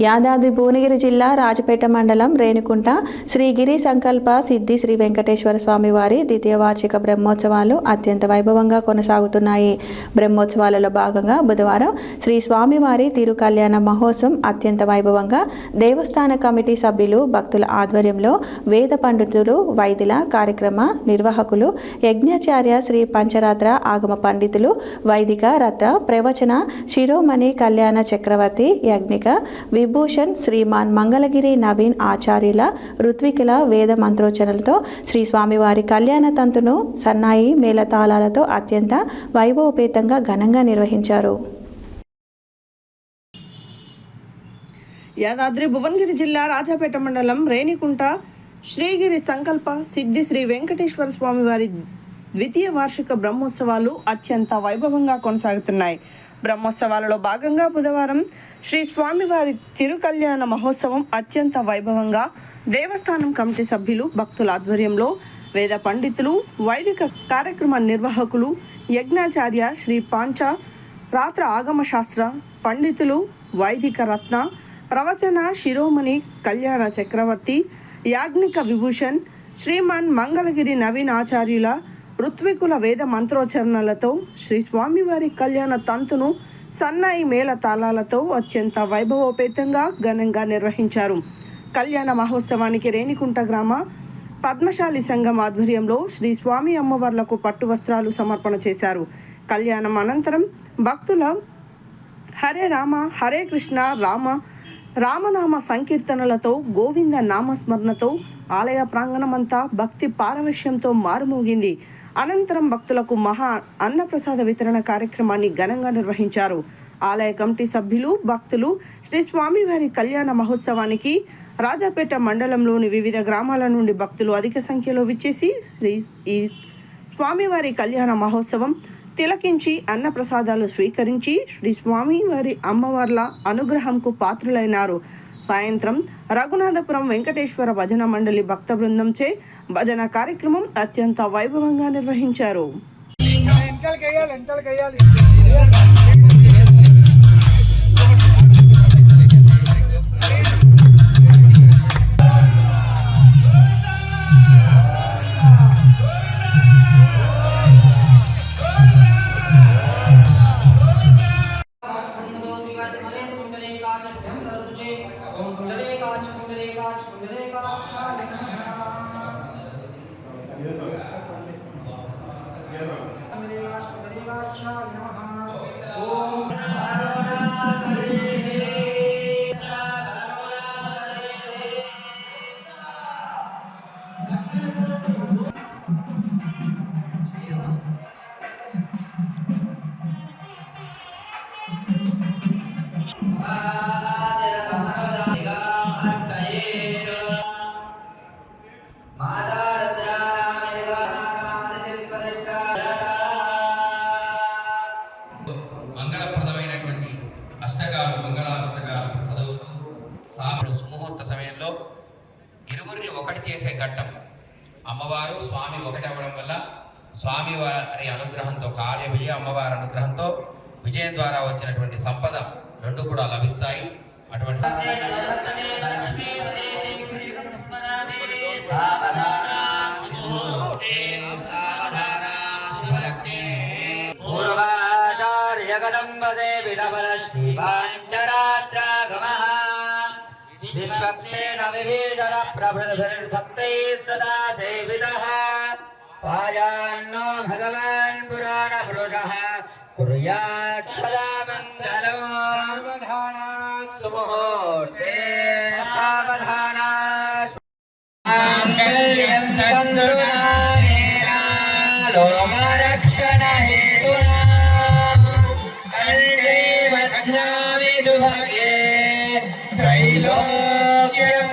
యాదాద్రి భువనగిరి జిల్లా రాజపేట మండలం రేణికుంట శ్రీ గిరి సంకల్ప సిద్ధి శ్రీ వెంకటేశ్వర స్వామి వారి ద్వితీయ వార్షిక బ్రహ్మోత్సవాలు అత్యంత వైభవంగా కొనసాగుతున్నాయి. బ్రహ్మోత్సవాలలో భాగంగా బుధవారం శ్రీ స్వామివారి తిరు కళ్యాణ మహోత్సవం అత్యంత వైభవంగా దేవస్థాన కమిటీ సభ్యులు భక్తుల ఆధ్వర్యంలో వేద పండితులు వైదిల కార్యక్రమ నిర్వాహకులు యజ్ఞాచార్య శ్రీ పంచరాత్ర ఆగమ పండితులు వైదిక రత్న ప్రవచన శిరోమణి కళ్యాణ చక్రవర్తి యజ్ఞిక విభూషణ్ శ్రీమాన్ మంగళగిరి నవీన్ ఆచార్యుల ఋత్వికుల వేద మంత్రోచ్చరణలతో శ్రీ స్వామివారి కళ్యాణ తంతును సన్నాయి మేళతాళాలతో అత్యంత వైభవపేతంగా ఘనంగా నిర్వహించారు. యాదాద్రి భువనగిరి జిల్లా రాజాపేట మండలం రేణికుంట శ్రీగిరి సంకల్ప సిద్ధి శ్రీ వెంకటేశ్వర స్వామి వారి ద్వితీయ వార్షిక బ్రహ్మోత్సవాలు అత్యంత వైభవంగా కొనసాగుతున్నాయి. బ్రహ్మోత్సవాలలో భాగంగా బుధవారం శ్రీ స్వామివారి తిరు కళ్యాణ మహోత్సవం అత్యంత వైభవంగా దేవస్థానం కమిటీ సభ్యులు భక్తుల ఆధ్వర్యంలో వేద పండితులు వైదిక కార్యక్రమ నిర్వాహకులు యజ్ఞాచార్య శ్రీ పాంచ రాత్ర ఆగమ శాస్త్ర పండితులు వైదిక రత్న ప్రవచన శిరోమణి కళ్యాణ చక్రవర్తి యాజ్ఞిక విభూషణ్ శ్రీమాన్ మంగళగిరి నవీన్ ఆచార్యుల ఋత్వికుల వేద మంత్రోచ్చరణలతో శ్రీ స్వామివారి కళ్యాణ తంతును సన్నాయి మేళ తాళాలతో అత్యంత వైభవోపేతంగా ఘనంగా నిర్వహించారు. కళ్యాణ మహోత్సవానికి రేణికుంట గ్రామ పద్మశాలి సంఘం ఆధ్వర్యంలో శ్రీ స్వామి అమ్మవార్లకు పట్టు వస్త్రాలు సమర్పణ చేశారు. కళ్యాణం అనంతరం భక్తుల హరే రామ హరే కృష్ణ రామనామ సంకీర్తనలతో గోవింద నామస్మరణతో ఆలయ ప్రాంగణమంతా భక్తి పారవశ్యంతో మారుమోగింది. అనంతరం భక్తులకు మహా అన్నప్రసాద వితరణ కార్యక్రమాన్ని ఘనంగా నిర్వహించారు. ఆలయ కమిటీ సభ్యులు భక్తులు శ్రీ స్వామివారి కళ్యాణ మహోత్సవానికి రాజాపేట మండలంలోని వివిధ గ్రామాల నుండి భక్తులు అధిక సంఖ్యలో విచ్చేసి ఈ స్వామివారి కళ్యాణ మహోత్సవం తిలకించి అన్నప్రసాదాలు స్వీకరించి శ్రీ స్వామివారి అమ్మవార్ల అనుగ్రహంకు పాత్రులైనారు. సాయంత్రం రఘునాథపురం వెంకటేశ్వర భజన మండలి భక్త బృందంచే భజన కార్యక్రమం అత్యంత వైభవంగా నిర్వహించారు. మంగళప్రదమైనటువంటి అష్టకాలు మంగళాష్టకాలు చదువుతూ సాములు సుముహూర్త సమయంలో ఇరువురిని ఒకటి చేసే ఘట్టం. అమ్మవారు స్వామి ఒకటి అవ్వడం వల్ల స్వామి వారి అనుగ్రహంతో కార్యవిజయ అమ్మవారి అనుగ్రహంతో విజయం ద్వారా వచ్చినటువంటి సంపద రెండు కూడా లభిస్తాయి. అటువంటి విశ్వక్సేన విభీషణ ప్రభృతిభిర్భక్తైః సదా సేవితః పాయాన్నో భగవాన్ పురాణ పురుషః కుర్యాత్ సదా మంగళం. సుముహూర్తే సావధాన మాంగళ్యం తంతునానేన లోకరక్షణ హేతునా కంఠే బధ్నామి శుభగే త్రైలోక్యం